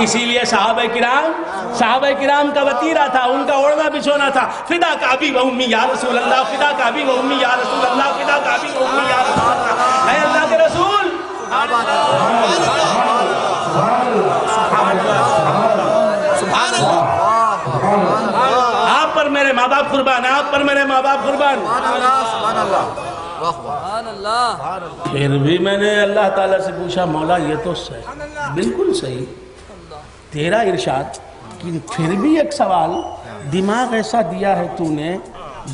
اسی لیے صحابہ کرام کا وتیرہ تھا، ان کا اوڑھنا بچھونا تھا، فدا کا ابی و امی یا رسول اللہ، فدا کا ابی و امی یا رسول اللہ، فدا کا ابی و امی یا رسول اللہ۔ اے اللہ کے رسول، آپ پر میرے ماں باپ قربان، آپ پر میرے ماں باپ قربان۔ پھر بھی میں نے اللہ تعالیٰ سے پوچھا، مولا یہ تو صحیح، بالکل صحیح تیرا ارشاد، کہ پھر بھی ایک سوال، دماغ ایسا دیا ہے تو نے،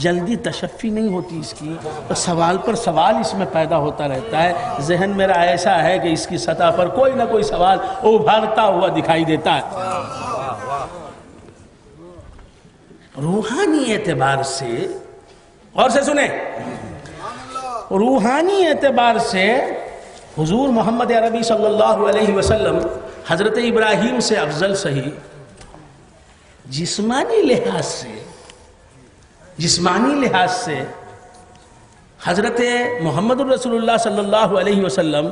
جلدی تشفی نہیں ہوتی اس کی، تو سوال پر سوال اس میں پیدا ہوتا رہتا ہے۔ ذہن میرا ایسا ہے کہ اس کی سطح پر کوئی نہ کوئی سوال ابھرتا ہوا دکھائی دیتا ہے۔ روحانی اعتبار سے، اور سے سنیں، روحانی اعتبار سے حضور محمد عربی صلی اللہ علیہ وسلم حضرت ابراہیم سے افضل صحیح، جسمانی لحاظ سے حضرت محمد الرسول اللہ صلی اللہ علیہ وسلم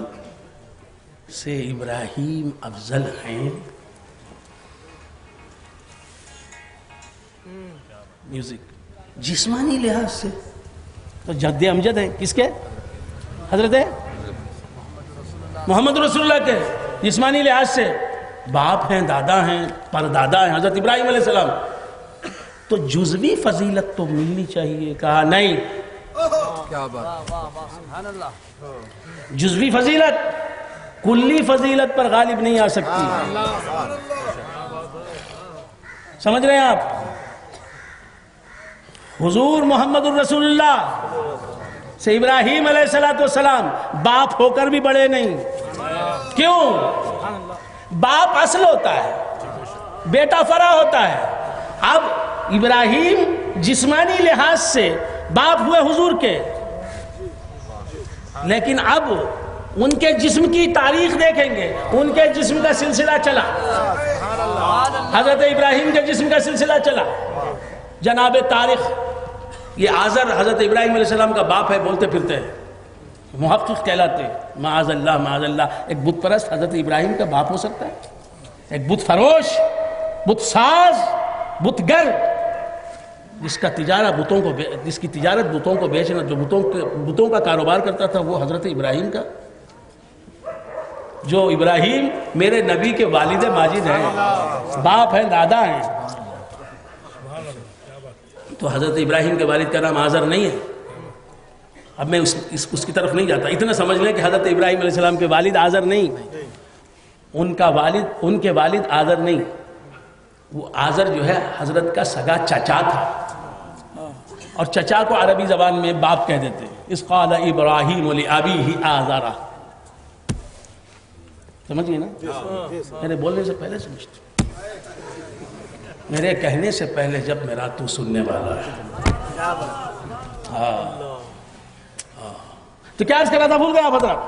سے ابراہیم افضل ہیں۔ میوزک جسمانی لحاظ سے تو جد امجد ہیں، کس کے؟ حضرت محمد رسول اللہ کے جسمانی لحاظ سے باپ ہیں، دادا ہیں، پردادا ہیں حضرت ابراہیم علیہ السلام، تو جزوی فضیلت تو ملنی چاہیے، کہا نہیں، کیا بات، جزوی فضیلت کلی فضیلت پر غالب نہیں آ سکتی۔ سمجھ رہے ہیں آپ؟ حضور محمد الرسول اللہ سے ابراہیم علیہ السلام باپ ہو کر بھی بڑے نہیں۔ کیوں؟ باپ اصل ہوتا ہے، بیٹا فرع ہوتا ہے۔ اب ابراہیم جسمانی لحاظ سے باپ ہوئے حضور کے، لیکن اب ان کے جسم کی تاریخ دیکھیں گے، ان کے جسم کا سلسلہ چلا، حضرت ابراہیم کے جسم کا سلسلہ چلا، جناب طارق یہ آزر حضرت ابراہیم علیہ السلام کا باپ ہے بولتے پھرتے ہیں، محقق کہلاتے ہیں، معاذ اللہ معاذ اللہ۔ ایک بت پرست حضرت ابراہیم کا باپ ہو سکتا ہے؟ ایک بت فروش، بت ساز، بت گر، جس کی تجارت بتوں کو بیچنا، جو بتوں کا کاروبار کرتا تھا، وہ حضرت ابراہیم کا، جو ابراہیم میرے نبی کے والد ماجد ہیں، باپ ہیں، دادا ہیں، تو حضرت ابراہیم کے والد کا نام آزر نہیں ہے۔ اب میں اس کی طرف نہیں جاتا، اتنا سمجھ لیں کہ حضرت ابراہیم علیہ السلام کے والد آزر نہیں، ان کے والد آزر نہیں، وہ آزر جو ہے حضرت کا سگا چچا تھا، اور چچا کو عربی زبان میں باپ کہہ دیتے ہیں۔ اذ قال ابراہیم لأبیہ آزرا، سمجھئے نا؟ میرے بولنے سے پہلے سمجھتے، میرے کہنے سے پہلے جب میرا تو سننے والا ہے۔ تو کیا عرض کر رہا تھا، بھول گیا حضرت؟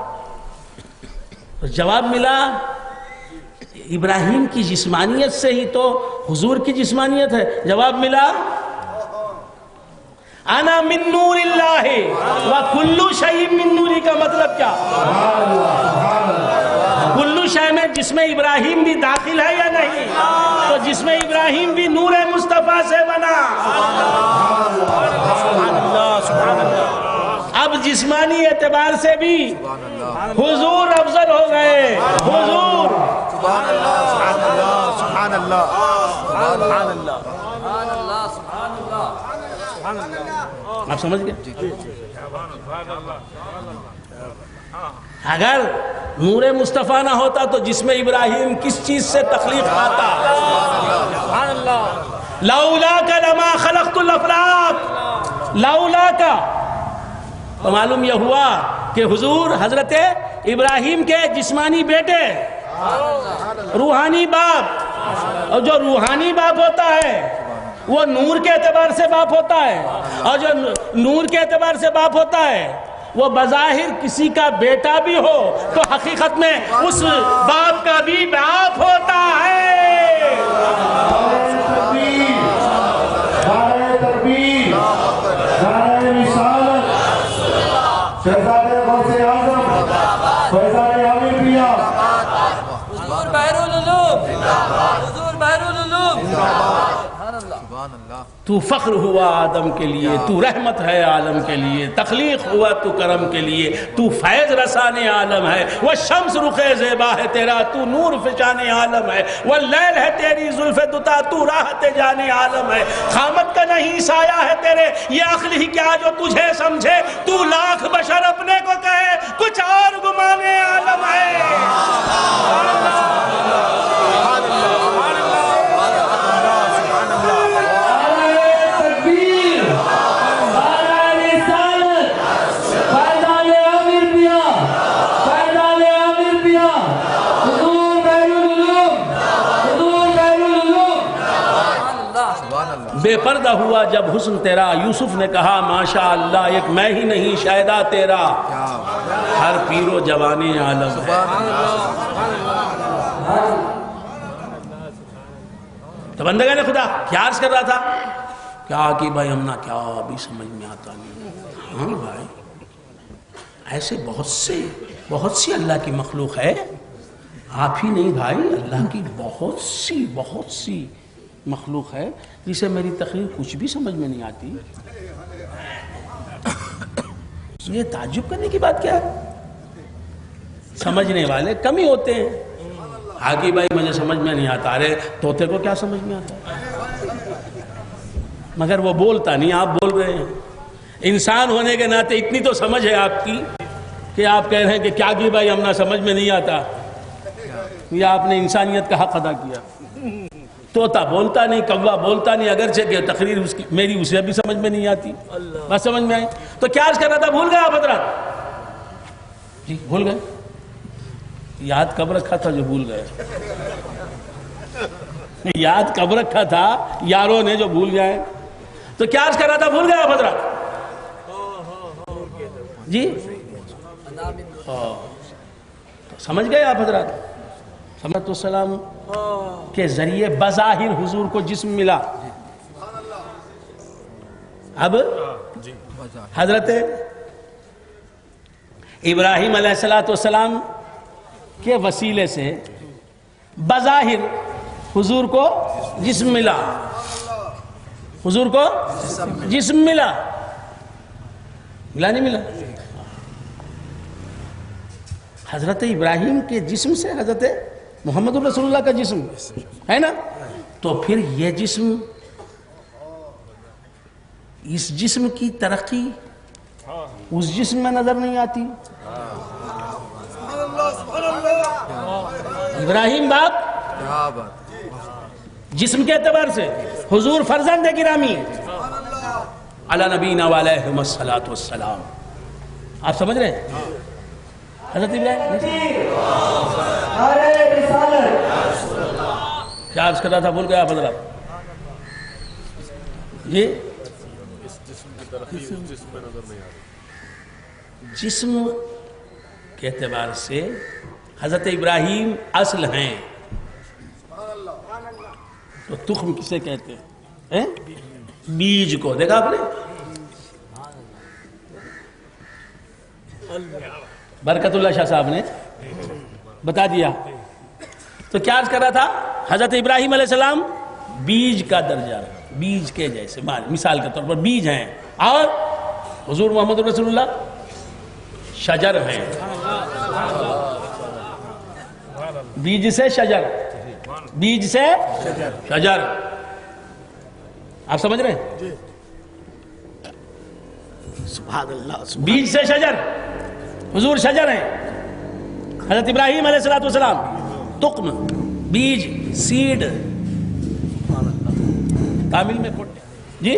جواب ملا، ابراہیم کی جسمانیت سے ہی تو حضور کی جسمانیت ہے۔ جواب ملا، انا من نور اللہ وکل شیء من نوری کا مطلب کیا؟ کلو شے میں جسم ابراہیم بھی داخل ہے یا نہیں؟ تو جسم ابراہیم بھی نور مصطفیٰ سے بنا۔ سبحان اللہ سبحان اللہ۔ اب جسمانی اعتبار سے بھی حضور افضل ہو گئے، حضور سبحان اللہ سبحان اللہ سبحان اللہ سبحان اللہ۔ آپ سمجھ گئے؟ اگر نور مصطفیٰ نہ ہوتا تو جسم ابراہیم کس چیز سے تخلیق پاتا؟ سبحان اللہ۔ لولا کا لما خلقت الافلاک، لولا کا، تو معلوم یہ ہوا کہ حضور حضرت ابراہیم کے جسمانی بیٹے، روحانی باپ، اور جو روحانی باپ ہوتا ہے وہ نور کے اعتبار سے باپ ہوتا ہے، اور جو نور کے اعتبار سے باپ ہوتا ہے وہ بظاہر کسی کا بیٹا بھی ہو تو حقیقت میں اس باپ کا بھی باپ ہوتا ہے۔ حضور بحر العلوم تو فخر ہوا آدم کے لیے، تو رحمت ہے عالم کے لیے، تخلیق ہوا تو کرم کے لیے، تو فیض رسان عالم ہے، وہ شمس رخ زیبا ہے تیرا، تو نور فشان عالم ہے، وہ لیل ہے تیری زلف دتا، تو راحت جان عالم ہے، خامت کا نہیں سایہ ہے تیرے، یہ عقل ہی کیا جو تجھے سمجھے، تو لاکھ بشر اپنے کو کہے کچھ اور گمان عالم ہے۔ بے پردہ ہوا جب حسن تیرا، یوسف نے کہا ماشاء اللہ ایک میں ہی نہیں شاہدہ تیرا، ہر پیر و جوان عالم ہے۔ تو بندگان خدا کیا عرض کر رہا تھا؟ کیا کہ بھائی ہم نہ کیا ابھی سمجھ میں آتا نہیں۔ ہاں بھائی ایسے بہت سی اللہ کی مخلوق ہے، آپ ہی نہیں بھائی، اللہ کی بہت سی مخلوق ہے جسے میری تقریر کچھ بھی سمجھ میں نہیں آتی۔ یہ تعجب کرنے کی بات کیا ہے؟ سمجھنے والے کم ہی ہوتے ہیں۔ آگے بھائی مجھے سمجھ میں نہیں آتا، ارے طوطے کو کیا سمجھ میں آتا ہے؟ مگر وہ بولتا نہیں، آپ بول رہے ہیں۔ انسان ہونے کے ناطے اتنی تو سمجھ ہے آپ کی کہ آپ کہہ رہے ہیں کہ کیا کی بھائی ہم نہ سمجھ میں نہیں آتا، یہ آپ نے انسانیت کا حق ادا کیا۔ طوطا بولتا نہیں، کوا بولتا نہیں، اگرچہ کہ تقریر میری اسے بھی سمجھ میں نہیں آتی، بس سمجھ میں آئی تو کیا عرض کر رہا تھا؟ بھول گئے آپ حضرات؟ جی بھول گئے؟ یاد کب رکھا تھا جو بھول گئے؟ یاد کب رکھا تھا یاروں نے جو بھول گئے؟ تو کیا عرض کر رہا تھا؟ بھول گئے آپ حضرات؟ جی سمجھ گئے آپ حضرات؟ صلوات والسلام کے ذریعے بظاہر حضور کو جسم ملا۔ اب حضرت ابراہیم علیہ السلام کے وسیلے سے بظاہر حضور کو جسم ملا، حضور کو جسم ملا نہیں ملا؟ حضرت ابراہیم کے جسم سے حضرت محمد رسول اللہ کا جسم ہے نا، تو پھر یہ جسم، اس جسم کی ترقی اس جسم میں نظر نہیں آتی۔ ابراہیم باپ جسم کے اعتبار سے، حضور فرزند گرامی علی نبینا و علیہم الصلاۃ والسلام، آپ سمجھ رہے ہیں؟ حضرت ابراہیم کیا عرض کر رہا تھا؟ بھول گیا آپ حضرات؟ یہ جسم کے اعتبار سے حضرت ابراہیم اصل ہیں، تو تخم کسے کہتے ہیں؟ بیج کو۔ دیکھا آپ نے؟ برکت اللہ شاہ صاحب نے بتا دیا۔ تو کیا عرض کر رہا تھا؟ حضرت ابراہیم علیہ السلام بیج کا درجہ، بیج کے جیسے، مثال کے طور پر بیج ہیں، اور حضور محمد رسول اللہ شجر ہیں، بیج سے شجر، بیج سے شجر، آپ سمجھ رہے ہیں؟ سبحان اللہ، بیج سے شجر، حضور شجر ہیں، حضرت ابراہیم علیہ السلام تقم، بیج، سیڈ، تامل میں کھوٹے جی،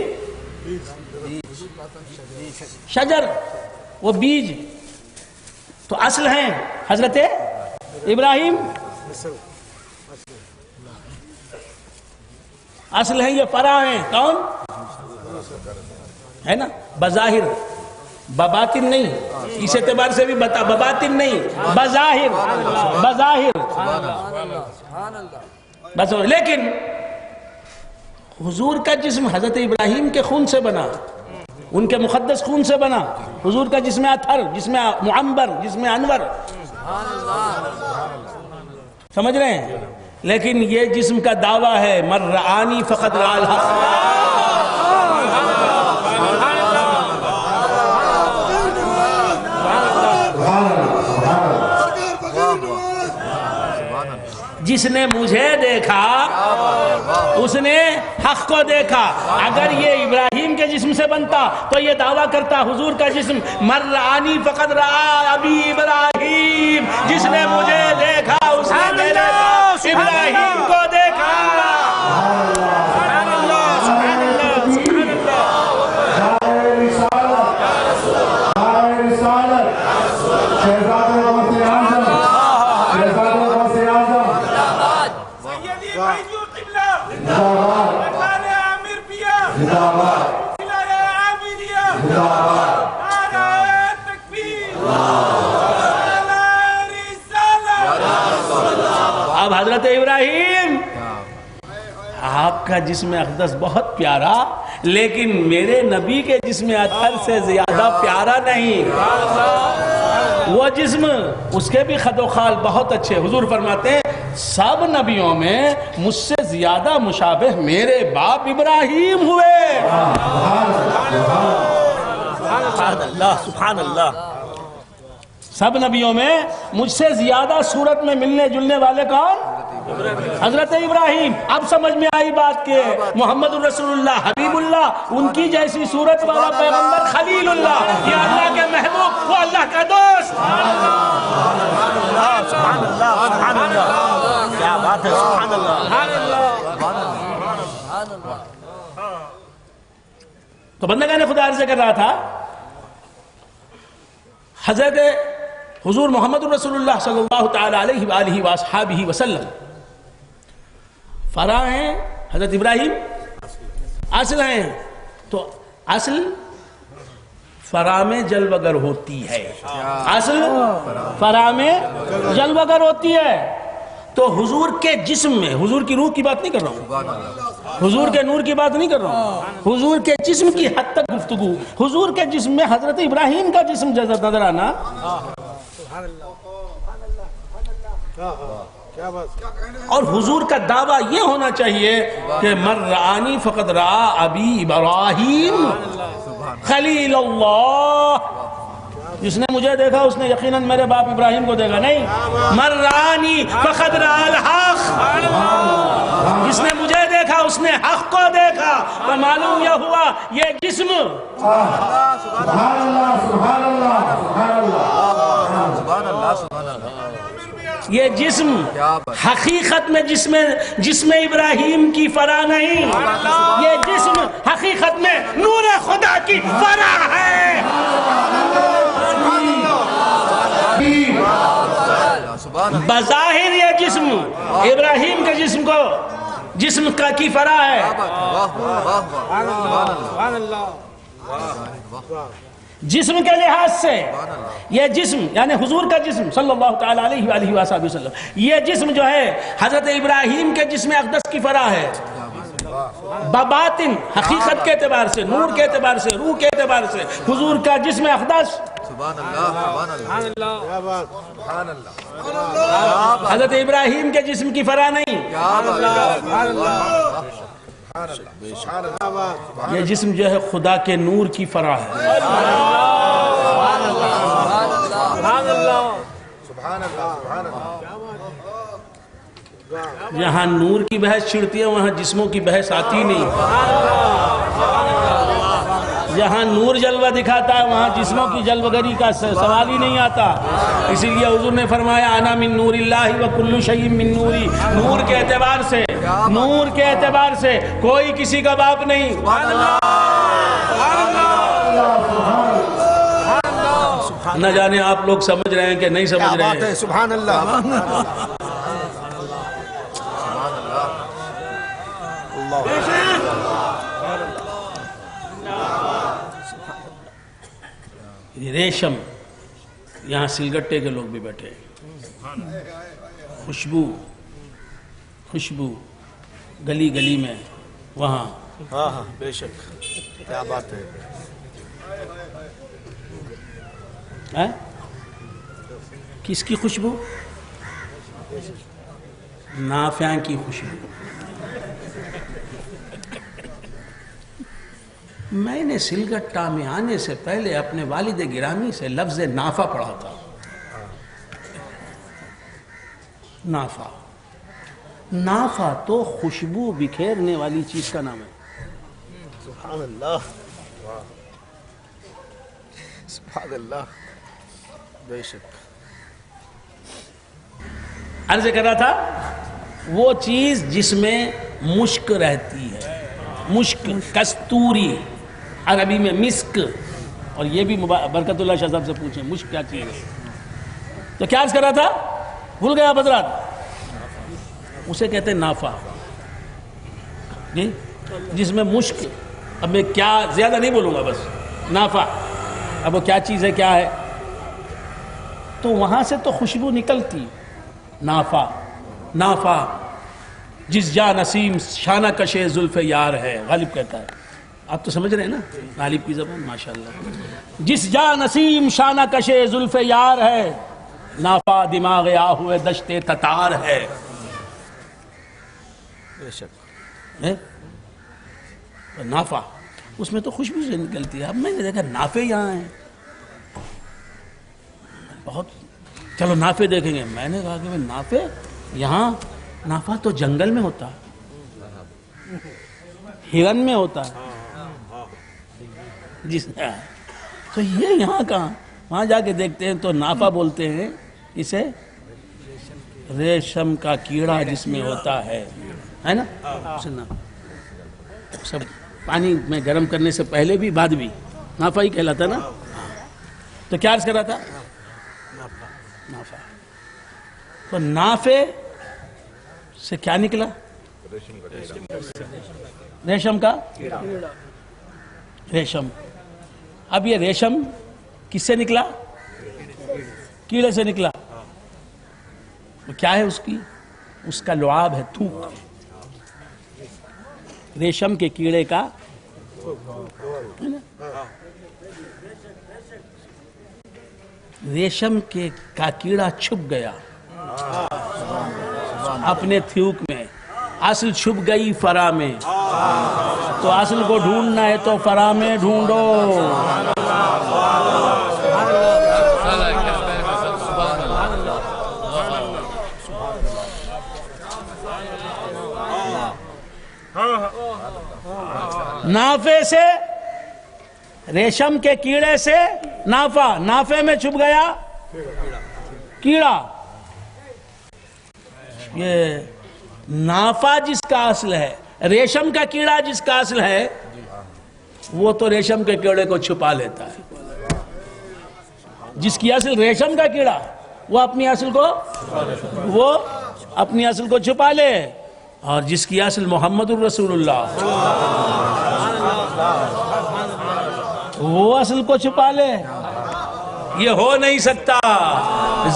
شجر وہ بیج، تو اصل ہیں حضرت ابراہیم، اصل ہیں، یہ فرع ہیں، کون ہے نا؟ بظاہر، بباطن نہیں، اس اعتبار سے بھی بتا، بباطن نہیں، بظاہر، بظاہر بس۔ لیکن حضور کا جسم حضرت ابراہیم کے خون سے بنا، ان کے مقدس خون سے بنا، حضور کا جسم اطہر، جسم معمبر، جسم انور، سمجھ رہے ہیں؟ لیکن یہ جسم کا دعویٰ ہے من رآنی فقد رأى الحق، جس نے مجھے دیکھا اس نے حق کو دیکھا. اگر یہ ابراہیم کے جسم سے بنتا تو یہ دعویٰ کرتا حضور کا جسم من رآنی فقد رآ ابی ابراہیم. جس نے مجھے دیکھا اس نے میرے باپ ابراہیم کو دیکھا. اب حضرت ابراہیم آپ کا جسم اقدس بہت پیارا لیکن میرے نبی کے جسم اطہر سے زیادہ پیارا نہیں. وہ جسم اس کے بھی خد و خال بہت اچھے. حضور فرماتے ہیں سب نبیوں میں مجھ سے زیادہ مشابہ میرے باپ ابراہیم ہوئے. سبحان اللہ سبحان اللہ. سب نبیوں میں مجھ سے زیادہ صورت میں ملنے جلنے والے کون؟ حضرت ابراہیم. اب سمجھ میں آئی بات کہ محمد الرسول اللہ حبیب اللہ ان کی جیسی صورت والا پیغمبر خلیل اللہ یہ اللہ کے محبوب وہ اللہ کا دوست. سبحان اللہ سبحان اللہ. کیا بات ہے. سبحان اللہ. تو بندگان خدا عرض کر رہا تھا حضرت حضور محمد الرسول اللہ صلی اللہ تعالی علیہ وآلہ وآصحابہ وسلم فرع ہیں حضرت ابراہیم اصل ہیں. تو اصل فرع میں جلوگر ہوتی ہے. اصل فرع میں جلوگر ہوتی ہے. تو حضور کے جسم میں حضور کی روح کی بات نہیں کر رہا ہوں حضور کے نور کی بات نہیں کر رہا ہوں حضور کے جسم کی حد تک گفتگو. حضور کے جسم میں حضرت ابراہیم کا جسم جیسا نظر آنا. اور حضور کا دعویٰ یہ ہونا چاہیے کہ من رآنی فقد رآ ابی ابراہیم خلیل اللہ. جس نے مجھے دیکھا اس نے یقیناً میرے باپ ابراہیم کو دیکھا. نہیں من رآنی فقد رآ الحق. جس نے مجھے دیکھا اس نے حق کو دیکھا. تو معلوم یہ ہوا یہ جسم یہ جسم حقیقت میں جسم ابراہیم کی فرع نہیں. یہ جسم حقیقت میں نور خدا کی فرع ہے. بظاہر یہ جسم ابراہیم کے جسم کو جسم کی فرع ہے. جسم کے لحاظ سے یہ جسم یعنی حضور کا جسم صلی اللہ تعالی علیہ وآلہ وآلہ وسلم یہ جسم جو ہے حضرت ابراہیم کے جسم اقدس کی فرع ہے. بباطن حقیقت کے اعتبار سے نور کے اعتبار سے روح کے اعتبار سے حضور کا جسم اقدس حضرت ابراہیم کے جسم کی فرع نہیں. یہ جسم جو ہے خدا کے نور کی فرع ہے. جہاں نور کی بحث چھڑتی ہے وہاں جسموں کی بحث آتی نہیں. جہاں نور جلوہ دکھاتا ہے وہاں جسموں کی جلوگری کا سوال ہی نہیں آتا. اسی لیے حضور نے فرمایا انا من نور اللہ وکل شیء من نوری. نور کے اعتبار سے کوئی کسی کا باپ نہیں. نہ جانے آپ لوگ سمجھ رہے ہیں کہ نہیں سمجھ رہے ہیں. سبحان اللہ. ریشم یہاں سلگٹے کے لوگ بھی بیٹھے ہیں. خوشبو گلی گلی میں وہاں. ہاں بے شک. کیا بات ہے. کس کی خوشبو؟ نافع کی خوشبو. میں نے سلگٹا میں آنے سے پہلے اپنے والد گرامی سے لفظ نافع پڑھا تھا. نافع نافع تو خوشبو بکھیرنے والی چیز کا نام ہے. سبحان اللہ سبحان اللہ بے شک. عرض کر رہا تھا وہ چیز جس میں مشک رہتی ہے، مشک، کستوری، عربی میں مسک. اور یہ بھی برکت اللہ شاہ صاحب سے پوچھیں مشک کیا چیز ہے. تو کیا عرض کر رہا تھا، بھول گیا حضرات؟ اسے کہتے ہیں نافع جی، جس میں مشک. اب میں کیا زیادہ نہیں بولوں گا، بس نافع. اب وہ کیا چیز ہے، کیا ہے؟ تو وہاں سے تو خوشبو نکلتی. نافع، نافع جس جا نسیم شانہ کشے زلف یار ہے، غالب کہتا ہے. آپ تو سمجھ رہے ہیں نا غالب کی زبان، ماشاءاللہ. جس جا نسیم شانہ کشے زلف یار ہے، نافع دماغ آہوئے دشت تتار ہے. بے شک. نافع اس میں تو خوشبو سے نکلتی ہے. اب میں نے دیکھا نافع یہاں ہیں بہت. چلو نافع دیکھیں گے. میں نے کہا کہ نافع یہاں، نافع تو جنگل میں ہوتا ہے، ہرن میں ہوتا ہے. جس تو یہ یہاں کہاں؟ وہاں جا کے دیکھتے ہیں تو نافع بولتے ہیں اسے ریشم کا کیڑا جس میں ہوتا ہے نا. سب پانی میں گرم کرنے سے پہلے بھی بعد بھی نافع ہی کہلاتا نا. تو کیا عرض کر رہا تھا؟ نافع. تو نافع سے کیا نکلا؟ ریشم کا ریشم. اب یہ ریشم کس سے نکلا؟ کیڑے سے نکلا. تو کیا ہے اس کا لعاب ہے، تھوک. ریشم کے کیڑے کا ریشم کا کیڑا چھپ گیا اپنے تھوک میں. اصل چھپ گئی فرا میں، تو اصل کو ڈھونڈنا ہے تو فرا میں ڈھونڈو. نافع سے، ریشم کے کیڑے سے نافع، نافع میں چھپ گیا کیڑا. یہ نافع جس کا اصل ہے، ریشم کا کیڑا جس کا اصل ہے، وہ تو ریشم کے کیڑے کو چھپا لیتا ہے. جس کی اصل ریشم کا کیڑا، وہ اپنی اصل کو چھپا لے. اور جس کی اصل محمد الرسول اللہ، وہ اصل کو چھپا لے. یہ ہو نہیں سکتا.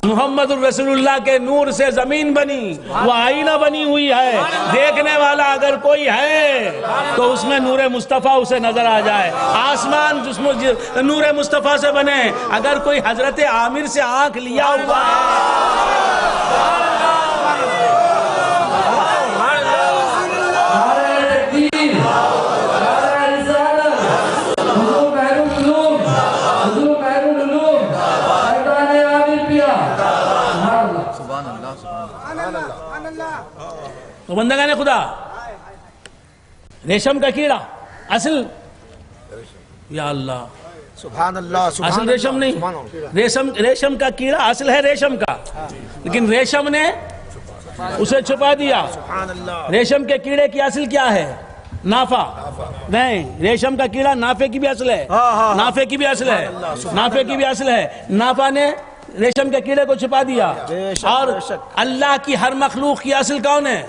محمد الرسول اللہ کے نور سے زمین بنی، وہ آئینہ بنی ہوئی ہے. دیکھنے والا اگر کوئی ہے تو اس میں نور مصطفیٰ اسے نظر آ جائے. آسمان جس میں نور مصطفیٰ سے بنے. اگر کوئی حضرت عامر سے آنکھ لیا ہوا ہے، تو بندگان خدا، ریشم کا کیڑا اصل، یا اللہ سبحان اللہ. اصل ریشم نہیں، ریشم کا کیڑا اصل ہے ریشم کا، لیکن ریشم نے اسے چھپا دیا. ریشم کے کیڑے کی اصل کیا ہے؟ نافع. نہیں، ریشم کا کیڑا نافع کی بھی اصل ہے، نافع کی بھی اصل ہے، نافع کی بھی اصل ہے. نافع نے ریشم کے کیڑے کو چھپا دیا. اور اللہ کی ہر مخلوق کی اصل کون ہے؟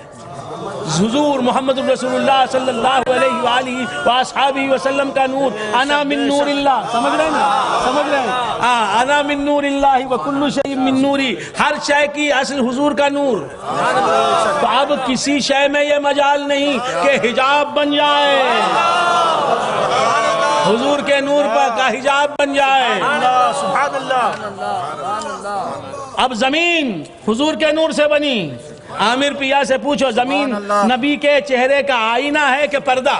حضور محمد الرسول اللہ صلی اللہ علیہ وآلہ وآصحابہ وسلم کا نور. انا من نور اللہ. سمجھ رہے ہیں؟ انا من نور اللہ وکل شیء من نوری. ہر شے کی اصل حضور کا نور. تو اب کسی شے میں یہ مجال نہیں کہ حجاب بن جائے، حضور کے نور پر کا حجاب بن جائے. سبحان اللہ. اب زمین حضور کے نور سے بنی، عامر پیا سے پوچھو زمین نبی کے چہرے کا آئینہ ہے کہ پردہ؟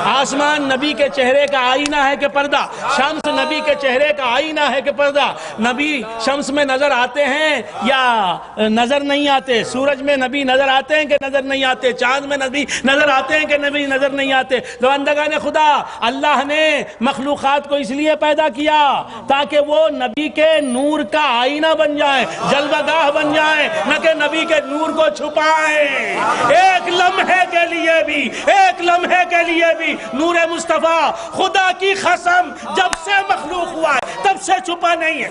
آسمان نبی کے چہرے کا آئینہ ہے کہ پردہ؟ شمس نبی کے چہرے کا آئینہ ہے کہ پردہ؟ نبی شمس میں نظر آتے ہیں یا نظر نہیں آتے؟ سورج میں نبی نظر آتے ہیں کہ نظر نہیں آتے؟ چاند میں نبی نظر آتے ہیں کہ نبی نظر نہیں آتے؟ تو بندگان خدا، اللہ نے مخلوقات کو اس لیے پیدا کیا تاکہ وہ نبی کے نور کا آئینہ بن جائیں، جلوہ گاہ بن جائیں، نہ کہ نبی کے نور کو چھپائیں۔ ایک لمحے کے لیے بھی نور مصطفیٰ، خدا کی قسم، جب سے مخلوق ہوا ہے تب سے چھپا نہیں ہے۔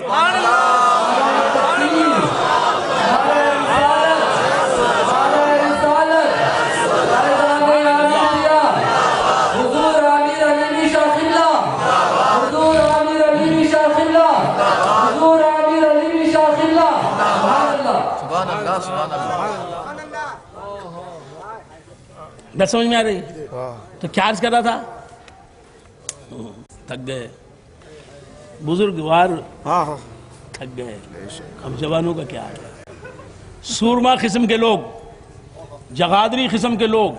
بات سمجھ میں آ رہی؟ تو کیا عرض کر رہا تھا؟ تھک گئے بزرگوار، تھک گئے۔ اب جوانوں کا کیا ہے؟ سورما قسم کے لوگ، جغادری قسم کے لوگ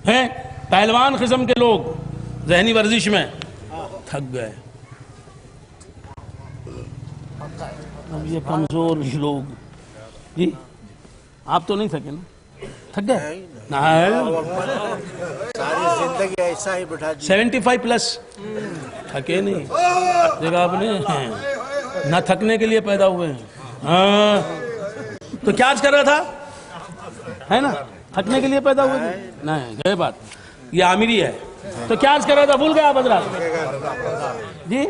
ہیں، پہلوان قسم کے لوگ ذہنی ورزش میں تھک گئے۔ اب یہ کمزور لوگ، جی آپ تو نہیں تھکے نا؟ تھک گئے؟ ساری زندگی ایسا ہی بٹھا دی۔ 75 پلس تھکے نہیں؟ دیکھا آپ نے، نہ تھکنے کے لیے پیدا ہوئے ہیں۔ تو کیا عرض کر رہا تھا؟ ہے نا، تھکنے کے لیے پیدا ہوئے نہیں، یہ بات یہ عامری ہے۔ تو کیا عرض کر رہا تھا؟ بھول گیا آپ حضرات؟ جی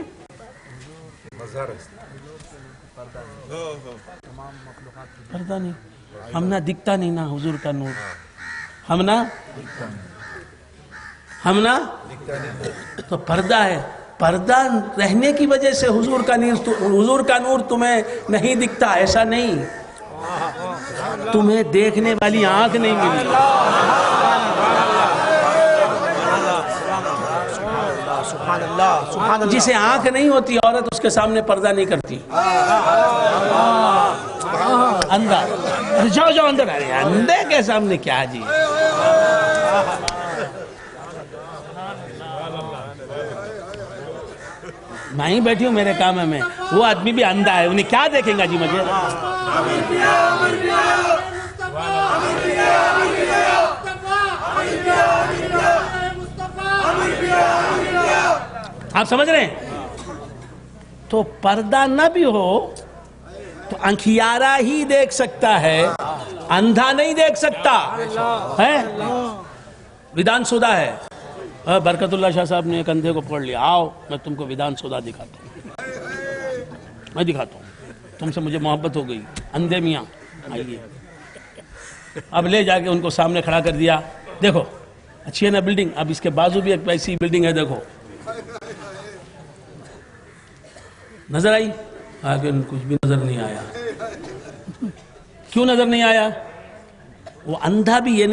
پردہ نہیں، ہم نہ دکھتا نہیں نا حضور کا نور، ہم نہ تو پردہ ہے۔ پردہ رہنے کی وجہ سے حضور کا نور تمہیں نہیں دکھتا، ایسا نہیں، تمہیں دیکھنے والی آنکھ نہیں ملی۔ جسے آنکھ نہیں ہوتی عورت اس کے سامنے پردہ نہیں کرتی، اندھا۔ جاؤ اندر، اندھے کے سامنے کیا جی؟ میں ہی بیٹھی ہوں، میرے کام ہے، میں وہ آدمی بھی اندھا ہے، انہیں کیا دیکھیں گا جی مجھے؟ آپ سمجھ رہے ہیں؟ تو پردہ نہ بھی ہو تو انکھیارا ہی دیکھ سکتا ہے، اندھا نہیں دیکھ سکتا ہے۔ ودان سودا ہے، برکت اللہ شاہ صاحب نے ایک اندھے کو پکڑ لیا، آؤ میں تم کو ودان سودا دکھاتا ہوں، میں دکھاتا ہوں، تم سے مجھے محبت ہو گئی، اندھے میاں آئیے۔ اب لے جا کے ان کو سامنے کھڑا کر دیا، دیکھو اچھی ہے نا بلڈنگ، اب اس کے بازو بھی ایک ایسی بلڈنگ ہے، دیکھو نظر آئی؟ آگے کچھ بھی نظر نہیں آیا۔ کیوں نظر نہیں آیا؟ وہ اندھا بھی یہ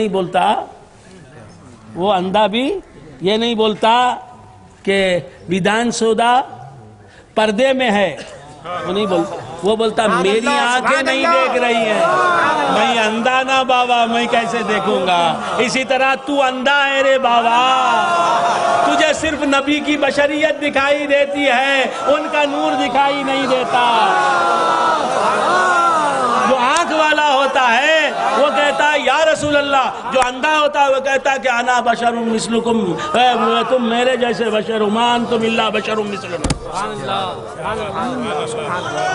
نہیں بولتا کہ ودان سودا پردے میں ہے، وہ نہیں بولتا، وہ بولتا میری آنکھیں نہیں دیکھ رہی ہیں، میں اندھا نا بابا، میں کیسے دیکھوں گا؟ اسی طرح تو اندھا ہے رے بابا، تجھے صرف نبی کی بشریت دکھائی دیتی ہے، ان کا نور دکھائی نہیں دیتا۔ جو آنکھ والا ہوتا ہے وہ کہتا ہے یا رسول اللہ، جو اندھا ہوتا ہے وہ کہتا ہے کہ انا بشر مثلکم، تم میرے جیسے بشر، ما انتم الا بشر مثلنا۔ سبحان اللہ، سبحان اللہ۔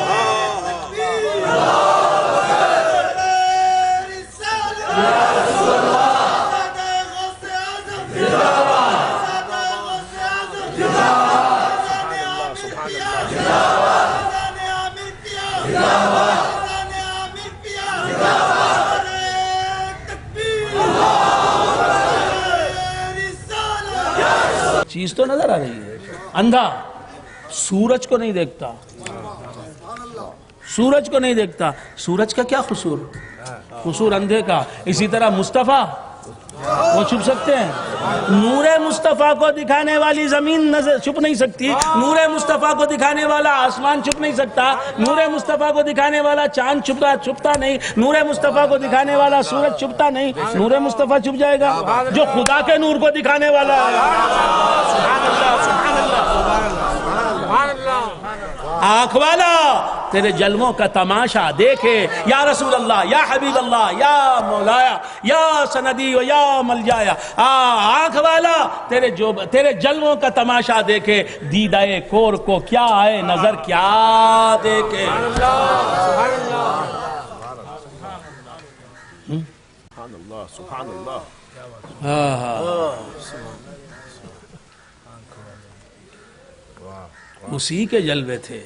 چیز تو نظر آ رہی ہے، اندھا سورج کو نہیں دیکھتا، سورج کو نہیں دیکھتا، سورج کا کیا قصور؟ قصور اندھے کا۔ اسی طرح مصطفیٰ وہ چھپ سکتے ہیں؟ نور مصطفیٰ کو دکھانے والی زمین نظر چھپ نہیں سکتی، نور مصطفیٰ کو دکھانے والا آسمان چھپ نہیں سکتا، نور مصطفیٰ کو دکھانے والا چاند چھپتا نہیں، نور مصطفیٰ کو دکھانے والا سورج چھپتا نہیں، نور مصطفیٰ چھپ جائے گا جو خدا کے نور کو دکھانے والا ہے۔ آنکھ والا تیرے جلووں کا تماشا دیکھے، یا رسول اللہ، یا حبیب اللہ، یا مولایا، یا سندی و یا ملجایا، آنکھ والا تیرے جلووں کا تماشا دیکھے، دیدائے کور کو کیا آئے نظر کیا دیکھے۔ سبحان اللہ۔ اسی کے جلوے تھے،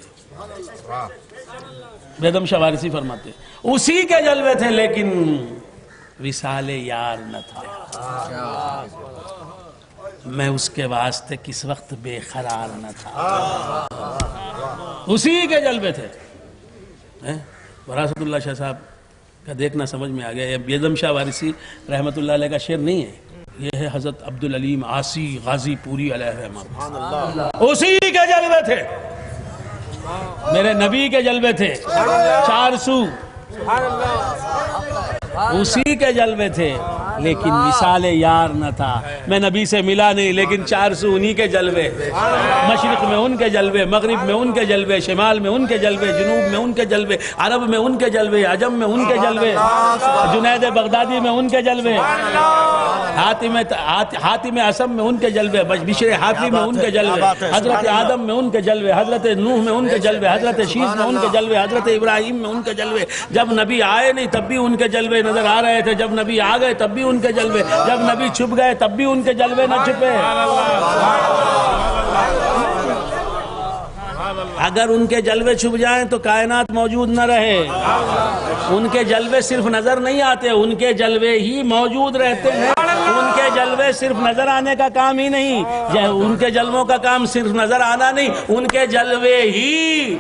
بیدم شاہ وارثی فرماتے اسی کے جلوے تھے، لیکن وصال یار نہ تھا، میں اس کے واسطے کس وقت بے قرار نہ تھا، اسی کے جلوے تھے۔ وراثت اللہ شاہ صاحب کا دیکھنا سمجھ میں آ گیا، یہ بیدم شاہ وارثی رحمت اللہ علیہ کا شعر نہیں ہے، یہ ہے حضرت عبدالعلیم عاصی غازی پوری علیہ رحمہ، اسی کے جلوے تھے، میرے نبی کے جلوے تھے، 400 اسی کے جلوے تھے، لیکن وصال یار نہ تھا، میں نبی سے ملا نہیں لیکن 400 انہی کے جلوے، مشرق میں ان کے جلوے، مغرب میں ان کے جلوے، شمال میں ان کے جلوے، جنوب میں ان کے جلوے، عرب میں ان کے جلوے، عجم میں ان کے جلوے، جنید بغدادی میں ان کے جلوے، حاتم اسم میں ان کے جلوے، بشر حافی میں ان کے جلوے، حضرت آدم میں ان کے جلوے، حضرت نوح میں ان کے جلوے، حضرت شیس میں ان کے جلوے، حضرت ابراہیم میں ان کے جلوے، جب نبی آئے نہیں تب بھی ان کے جلوے نظر آ رہے تھے، جب نبی آ گئے تب بھی ان کے جلوے، جب نبی چھپ گئے تب بھی ان کے جلوے نہ چھپے۔ اگر ان کے جلوے چھپ جائیں تو کائنات موجود نہ رہے، ان کے جلوے صرف نظر نہیں آتے، ان کے جلوے ہی موجود رہتے ہیں، ان کے جلوے صرف نظر آنے کا کام ہی نہیں، ان کے جلووں کا کام صرف نظر آنا نہیں، ان کے جلوے ہی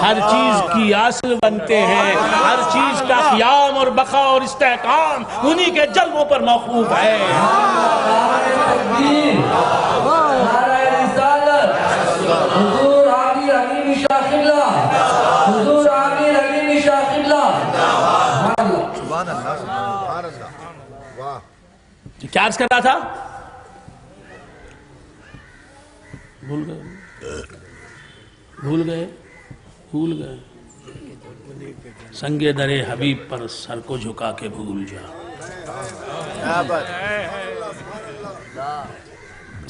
ہر چیز کی اصل بنتے ہیں، ہر چیز کا قیام اور بقا اور استحکام انہی کے جلووں پر موقوف ہے۔ کیا عرض کر رہا تھا؟ بھول گئے سنگ در حبیب پر سر کو جھکا کے بھول جا،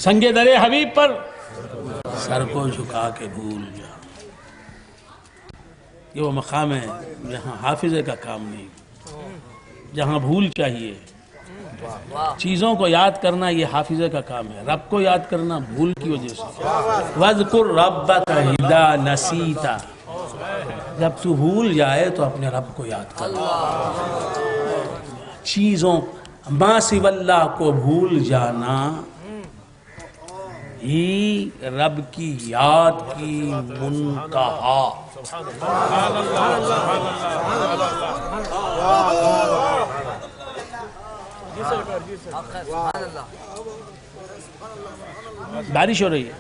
سنگ در حبیب پر سر کو جھکا کے بھول جا، یہ وہ مقام ہے جہاں حافظے کا کام نہیں، جہاں بھول چاہیے، چیزوں کو یاد کرنا یہ حافظے کا کام ہے، رب کو یاد کرنا بھول کی وجہ سے۔ وَاذْكُرْ رَبَّكَ إِذَا نَسِيتَ، جب تو بھول جائے تو اپنے رب کو یاد کر، چیزوں ما سوی اللہ کو بھول جانا ہی رب کی یاد کی منتہا۔ بارش ہو رہی ہے،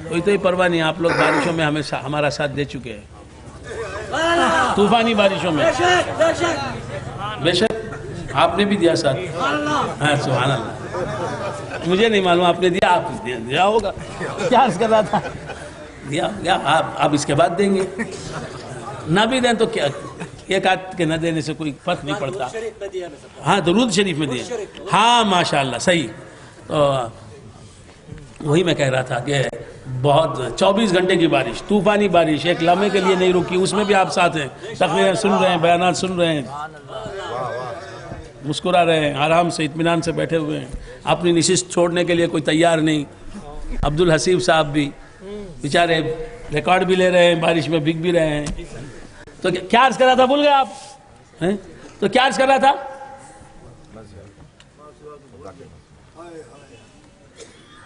کوئی تو ہی پرواہ نہیں، آپ لوگ بارشوں میں ہمیں ہمارا ساتھ دے چکے ہیں، طوفانی بارشوں میں بے شک آپ نے بھی دیا ساتھ، ہاں سبحان اللہ، مجھے نہیں معلوم آپ نے دیا، آپ نے دیا ہوگا، کیا عرض کر رہا تھا، دیا آپ اس کے بعد دیں گے، نہ بھی دیں تو کیا، ایک آدھ کے نہ دینے سے کوئی فرق نہیں پڑتا، ہاں درود شریف میں دیا، ہاں ماشاءاللہ صحیح، تو وہی میں کہہ رہا تھا کہ بہت 24 گھنٹے کی بارش، طوفانی بارش، ایک لمحے کے لیے نہیں رکی، اس میں بھی آپ ساتھ ہیں، تقریریں سن رہے ہیں، بیانات سن رہے ہیں، مسکرا رہے ہیں، آرام سے اطمینان سے بیٹھے ہوئے ہیں، اپنی نشست چھوڑنے کے لیے کوئی تیار نہیں۔ عبدالحسیب صاحب بھی بیچارے ریکارڈ بھی لے رہے ہیں، بارش میں بھیگ بھی رہے ہیں، تو کیا عرض کر رہا تھا، بھول گئے آپ؟ تو کیا عرض کر رہا تھا؟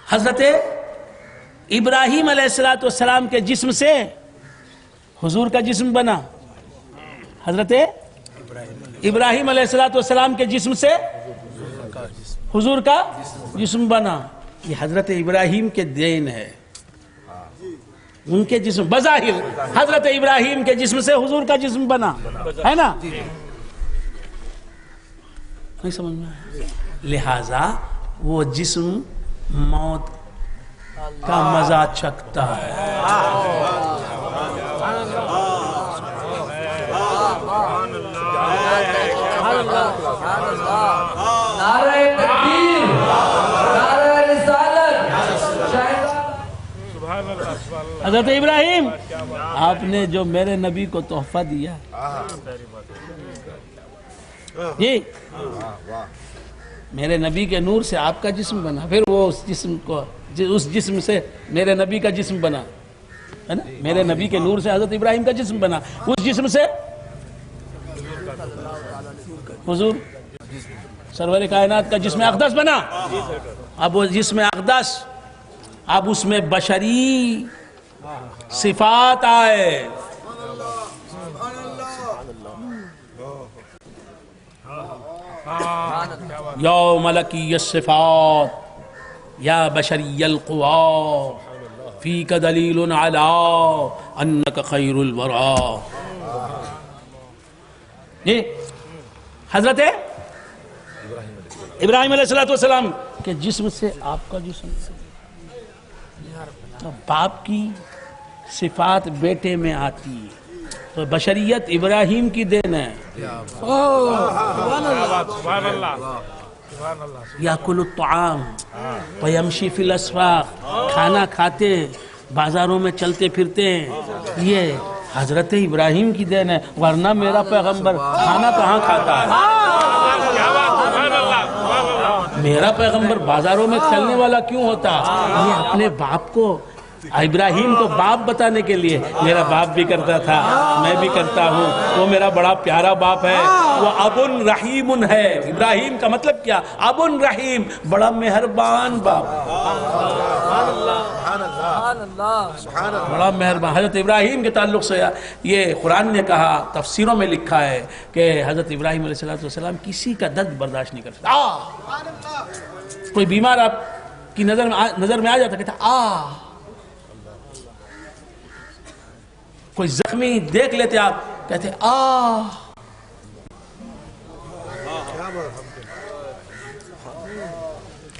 حضرت ابراہیم علیہ السلام کے جسم سے حضور کا جسم بنا، حضرت ابراہیم علیہ السلام کے جسم سے حضور کا جسم بنا. یہ حضرت ابراہیم کے دین ہے. ان کے جسم بظاہر حضرت ابراہیم کے جسم سے حضور کا جسم بنا ہے نا. نہیں سمجھ میں آیا؟ لہذا وہ جسم موت کا مزہ چکھتا ہے. نعرہ تکبیر، نعرہ رسالت. حضرت ابراہیم آپ نے جو میرے نبی کو تحفہ دیا جی، میرے نبی کے نور سے آپ کا جسم بنا، پھر وہ اس جسم سے میرے نبی کا جسم بنا ہے نا. میرے نبی کے نور سے حضرت ابراہیم کا جسم بنا، اس جسم سے حضور سرور کائنات کا جسم اقدس بنا. اب وہ جسم اقدس، اب اس میں بشری صفات آئے. یا ملکی الصفات یا بشری القوا فیک دلیل علی انک خیر الورا. یہ حضرت ابراہیم علیہ السلام کے جسم سے آپ کا جسم، باپ کی صفات بیٹے میں آتی ہے، تو بشریت ابراہیم کی دین ہے. یاکل الطعام ویمشی فی الاسواق، کھانا کھاتے بازاروں میں چلتے پھرتے ہیں، یہ حضرت ابراہیم کی دین ہے. ورنہ میرا پیغمبر کھانا کہاں کھاتا ہے؟ میرا پیغمبر بازاروں میں چلنے والا کیوں ہوتا؟ یہ اپنے باپ کو، ابراہیم کو باپ بتانے کے لیے، میرا باپ بھی کرتا تھا، میں بھی کرتا ہوں، وہ میرا بڑا پیارا باپ ہے، وہ ابن رحیم ہے. ابراہیم کا مطلب کیا؟ ابن رحیم، بڑا مہربان باپ، بڑا مہربان. حضرت ابراہیم کے تعلق سے یہ قرآن نے کہا، تفسیروں میں لکھا ہے کہ حضرت ابراہیم علیہ السلام کسی کا درد برداشت نہیں کرتا. کوئی بیمار آپ کی نظر میں آ جاتا، کہتا کوئی زخمی دیکھ لیتے آپ، کہتے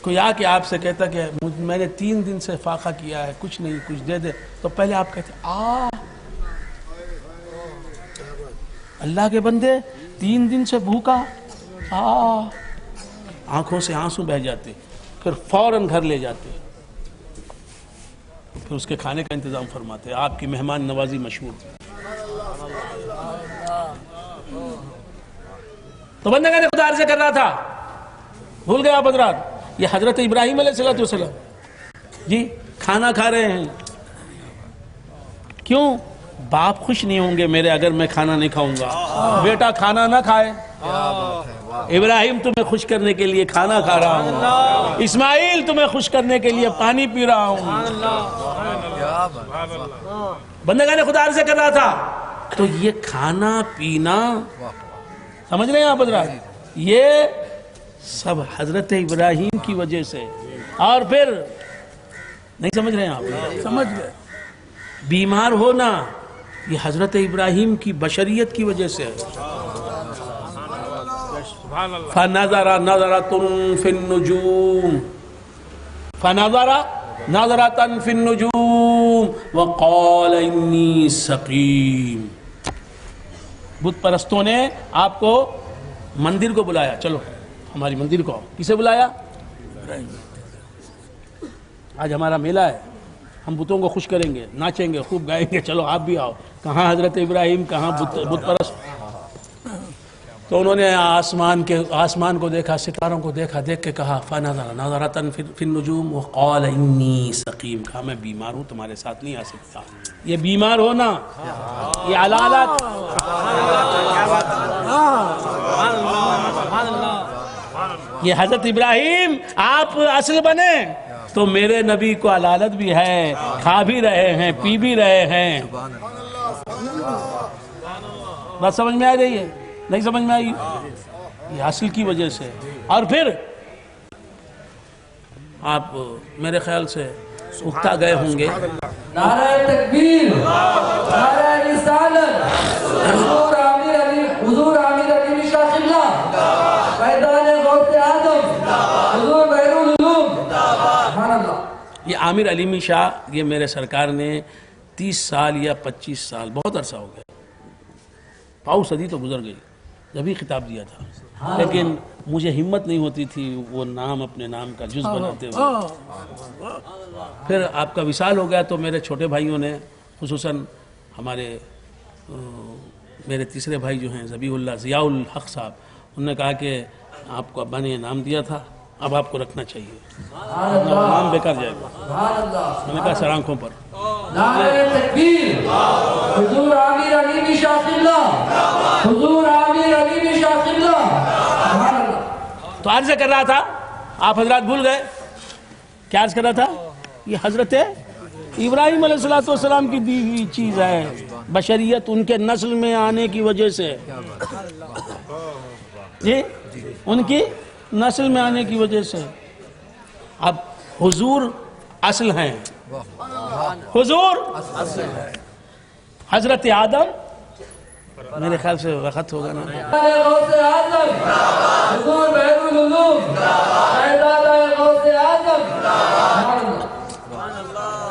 کوئی آ کے آپ سے کہتا کہ میں نے 3 دن سے فاقہ کیا ہے، کچھ نہیں، کچھ دے دے، تو پہلے آپ کہتے اللہ کے بندے 3 دن سے بھوکا، آنکھوں سے آنسو بہہ جاتے، پھر فوراً گھر لے جاتے، پھر اس کے کھانے کا انتظام فرماتے. آپ کی مہمان نوازی مشہور. تو بندگان خدا عرض کر رہا تھا، بھول گئے آپ حضرات، یہ حضرت ابراہیم علیہ السلام جی کھانا کھا رہے ہیں. کیوں؟ باپ خوش نہیں ہوں گے میرے اگر میں کھانا نہیں کھاؤں گا. بیٹا کھانا نہ کھائے، ابراہیم تمہیں خوش کرنے کے لیے کھانا کھا رہا ہوں، اسماعیل تمہیں خوش کرنے کے لیے پانی پی رہا ہوں. بندگان خدا عرض کر رہا تھا، تو یہ کھانا پینا سمجھ رہے ہیں آپ حضرات، یہ سب حضرت ابراہیم کی وجہ سے. اور پھر نہیں سمجھ رہے ہیں آپ؟ سمجھ گئے. بیمار ہونا یہ حضرت ابراہیم کی بشریت کی وجہ سے. فَنَظَرَ نَظَرَةٌ فِي النُّجُومِ فَنَظَرَ نَظَرَةً فِي النُّجُومِ وَقَالَ إِنِّي سَقِيمٌ. بت پرستوں نے آپ کو مندر کو بلایا، چلو ہماری مندر کو. کسے بلایا؟ آج ہمارا میلہ ہے، ہم بتوں کو خوش کریں گے، ناچیں گے، خوب گائیں گے، چلو آپ بھی آؤ. کہاں حضرت ابراہیم، کہاں بت پرست. تو انہوں نے آسمان کو دیکھا، ستاروں کو دیکھا، دیکھ کے کہا فَنَظَرَ نَظَرَةً فِي النُّجُومِ وَقَالَ إِنِّي سَقِيمٌ. کہا میں بیمار ہوں، تمہارے ساتھ نہیں آ سکتا. یہ بیمار ہونا، یہ علالت. یہ حضرت ابراہیم آپ اصل بنے تو میرے نبی کو علالت بھی ہے، کھا بھی رہے ہیں، پی بھی رہے ہیں. بات سمجھ میں آ رہی ہے؟ نہیں سمجھ میں آئی؟ یہ اصل کی وجہ سے. اور پھر آپ میرے خیال سے اکتا گئے ہوں گے. نعرہ تکبیر، نعرہ رسالت، حضور عامر علی شاہ قبلہ، میدان غوث اعظم، حضور بحر العلوم. سبحان اللہ. یہ عامر علیمی شاہ، یہ میرے سرکار نے 30 سال یا 25 سال، بہت عرصہ ہو گیا، پاؤ صدی تو گزر گئی جب ہی خطاب دیا تھا، لیکن مجھے ہمت نہیں ہوتی تھی وہ نام اپنے نام کا جز بناتے ہوئے. پھر آپ کا وصال ہو گیا تو میرے چھوٹے بھائیوں نے، خصوصاً ہمارے میرے تیسرے بھائی جو ہیں ذبیح اللہ ضیاء الحق صاحب، انہوں نے کہا کہ آپ کو ابا نے نام دیا تھا، اب آپ کو رکھنا چاہیے، نام بیکار جائے گا. میں نے کہا سر آنکھوں پر. نعرہ تکبیر، حضور عامر علی شاہ قبلہ، حضور عامر علی شاہ قبلہ. سبحان اللہ. تو عرض کر رہا تھا، آپ حضرات بھول گئے کیا عرض کر رہا تھا؟ یہ حضرت ابراہیم علیہ السلام کی دی ہوئی چیز ہے، بشریت ان کے نسل میں آنے کی وجہ سے، جی ان کی نسل میں آنے کی وجہ سے. اب حضور اصل ہیں، حضور حضرت آدم، میرے خیال سے وقت ہوگا نا. غوث اعظم، حضور بحر العلوم، میدان غوث اعظم. سبحان اللہ.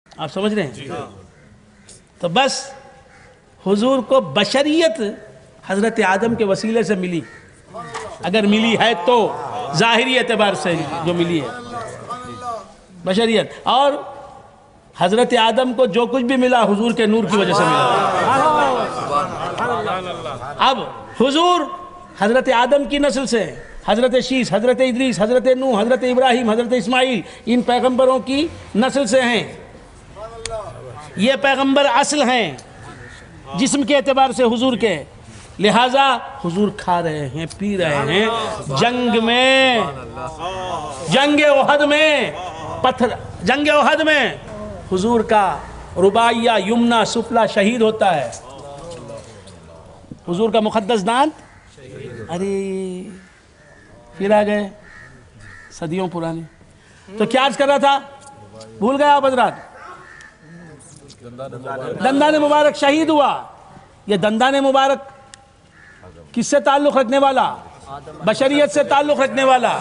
آپ سمجھ رہے ہیں؟ تو بس حضور کو بشریت حضرت آدم کے وسیلے سے ملی، اگر ملی ہے تو ظاہری اعتبار سے جو ملی ہے بشریت، اور حضرت آدم کو جو کچھ بھی ملا حضور کے نور کی وجہ سے ملا. اب حضور حضرت آدم کی نسل سے، حضرت شیس، حضرت ادریس، حضرت نوح، حضرت ابراہیم، حضرت اسماعیل، ان پیغمبروں کی نسل سے ہیں. یہ پیغمبر اصل ہیں جسم کے اعتبار سے حضور کے، لہٰذا حضور کھا رہے ہیں، پی رہے ہیں. جنگ میں، جنگ احد میں حضور کا رباعیہ یمنہ سفلا شہید ہوتا ہے. حضور کا مقدس دانت، ارے پھر آ گئے صدیوں پرانے. تو کیا عرض کر رہا تھا، بھول گئے آپ حضرات؟ دندان مبارک شہید ہوا. یہ دندان مبارک کس سے تعلق رکھنے والا؟ بشریت سے تعلق رکھنے والا.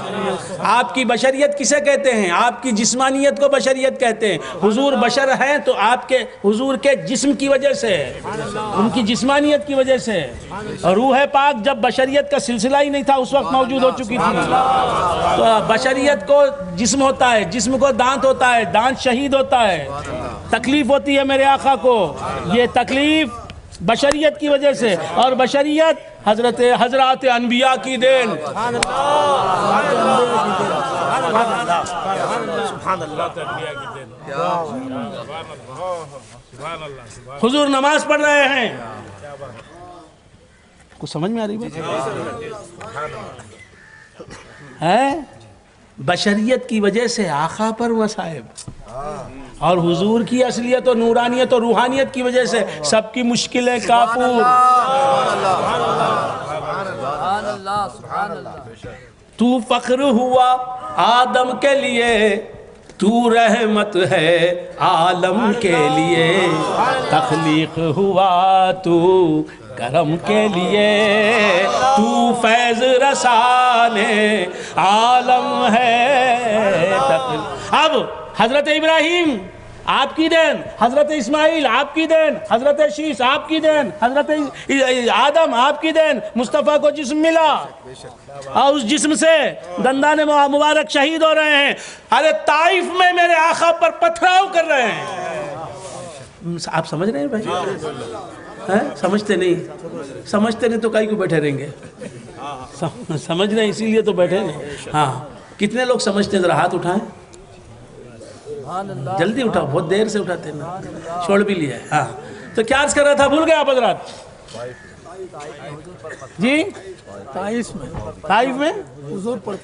آپ کی بشریت کسے کہتے ہیں؟ آپ کی جسمانیت کو بشریت کہتے ہیں. حضور بشر ہیں تو آپ کے حضور کے جسم کی وجہ سے، ان کی جسمانیت کی وجہ سے. روح پاک جب بشریت کا سلسلہ ہی نہیں تھا اس وقت موجود ہو چکی تھی. تو بشریت کو جسم ہوتا ہے، جسم کو دانت ہوتا ہے، دانت شہید ہوتا ہے. تکلیف ہوتی ہے میرے آقا کو، یہ تکلیف بشریت کی وجہ سے. اور بشریت حضرات انبیاء کی دین. حضور نماز پڑھ رہے ہیں، کچھ سمجھ میں آ رہی ہے؟ بشریت کی وجہ سے آقا پر مصائب، اور حضور کی اصلیت و نورانیت و روحانیت کی وجہ سے سب کی مشکلیں کافور. تو فخر ہوا آدم کے لیے، تو رحمت ہے عالم کے لیے. تخلیق ہوا تو کرم کے لیے، تو فیض رسانے عالم ہے. اب حضرت ابراہیم آپ کی دین، حضرت اسماعیل آپ کی دین، حضرت شیس آپ کی دین، حضرت آدم آپ کی دین. مصطفیٰ کو جسم ملا اور اس جسم سے دندان مبارک شہید ہو رہے ہیں. ارے طائف میں میرے آقا پر پتھراؤ کر رہے ہیں. آپ سمجھ رہے ہیں بھائی؟ سمجھتے نہیں تو کہیں کو بیٹھے رہیں گے. سمجھ رہے ہیں اسی لیے تو بیٹھے ہیں. ہاں، کتنے لوگ سمجھتے ہیں؟ ذرا ہاتھ اٹھائیں. جلدی اٹھاؤ، بہت دیر سے اٹھاتے ہیں نا، چھوڑ بھی لیا ہے. ہاں، تو کیا عرض کر رہا تھا، بھول گئے آپ حضرات؟ جی طائف میں حضور پر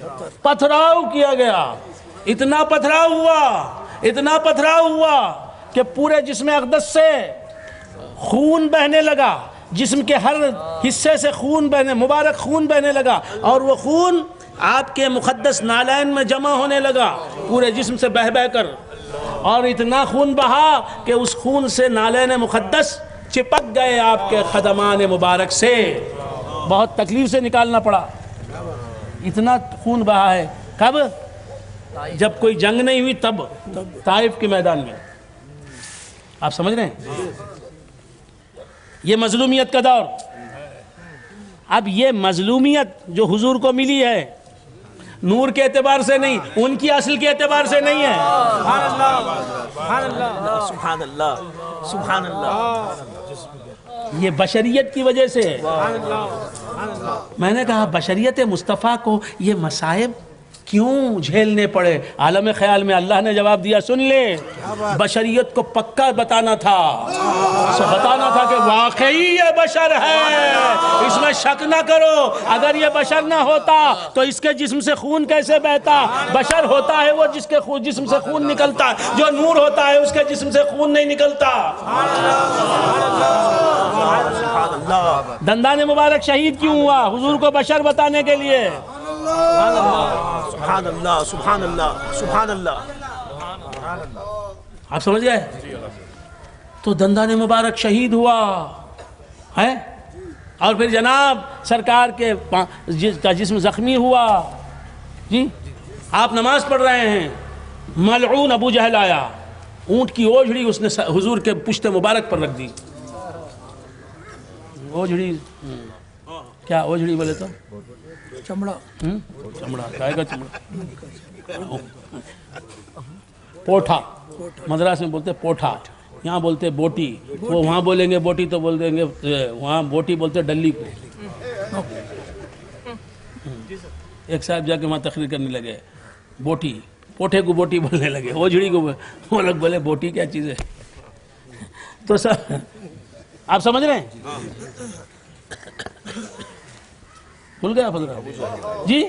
پتھراؤ کیا گیا. اتنا پتھراؤ ہوا کہ پورے جسم اقدس سے خون بہنے لگا. جسم کے ہر حصے سے مبارک خون بہنے لگا، اور وہ خون آپ کے مقدس نالین میں جمع ہونے لگا پورے جسم سے بہہ بہہ کر. اور اتنا خون بہا کہ اس خون سے نالین مقدس چپک گئے آپ کے قدمان مبارک سے. بہت تکلیف سے نکالنا پڑا. اتنا خون بہا ہے. کب؟ جب کوئی جنگ نہیں ہوئی تب، طائف کے میدان میں. آپ سمجھ رہے ہیں؟ یہ مظلومیت کا دور. اب یہ مظلومیت جو حضور کو ملی ہے، نور کے اعتبار سے نہیں، ان کی اصل کے اعتبار سے نہیں ہے. سبحان اللہ، سبحان اللہ. یہ بشریت کی وجہ سے. میں نے کہا بشریت مصطفیٰ کو یہ مصائب کیوں جھیلنے پڑے؟ عالم خیال میں اللہ نے جواب دیا، سن لے. بشریت کو پکا بتانا تھا کہ واقعی یہ بشر ہے، اس میں شک نہ کرو. اگر یہ بشر نہ ہوتا تو اس کے جسم سے خون کیسے بہتا؟ بشر ہوتا ہے وہ جس کے جسم سے خون نکلتا ہے. جو نور ہوتا ہے اس کے جسم سے خون نہیں نکلتا. دندان مبارک شہید کیوں ہوا؟ حضور کو بشر بتانے کے لیے. سبحان اللہ، سبحان اللہ، سبحان اللہ. آپ سمجھ گئے؟ تو دندان مبارک شہید ہوا ہے، اور پھر جناب سرکار کے کا جسم زخمی ہوا. جی آپ نماز پڑھ رہے ہیں، ملعون ابو جہل آیا، اونٹ کی اوجھڑی اس نے حضور کے پشت مبارک پر رکھ دی. اوجھڑی کیا؟ اوجھڑی بولے تو چمڑا. گائے کا چمڑا. پوٹھا مدراس میں بولتے پوٹھا، یہاں بولتے بوٹی. وہ وہاں بولیں گے بوٹی تو بول دیں گے، وہاں بوٹی بولتے ڈلی کو. ایک صاحب جا کے وہاں تقریر کرنے لگے, بوٹی, پوٹھے کو بوٹی بولنے لگے, اوجھڑی کو وہ لوگ بولے بوٹی کیا چیز ہے. تو سب آپ سمجھ رہے ہیں, بھول گئے آپ حضرات جی.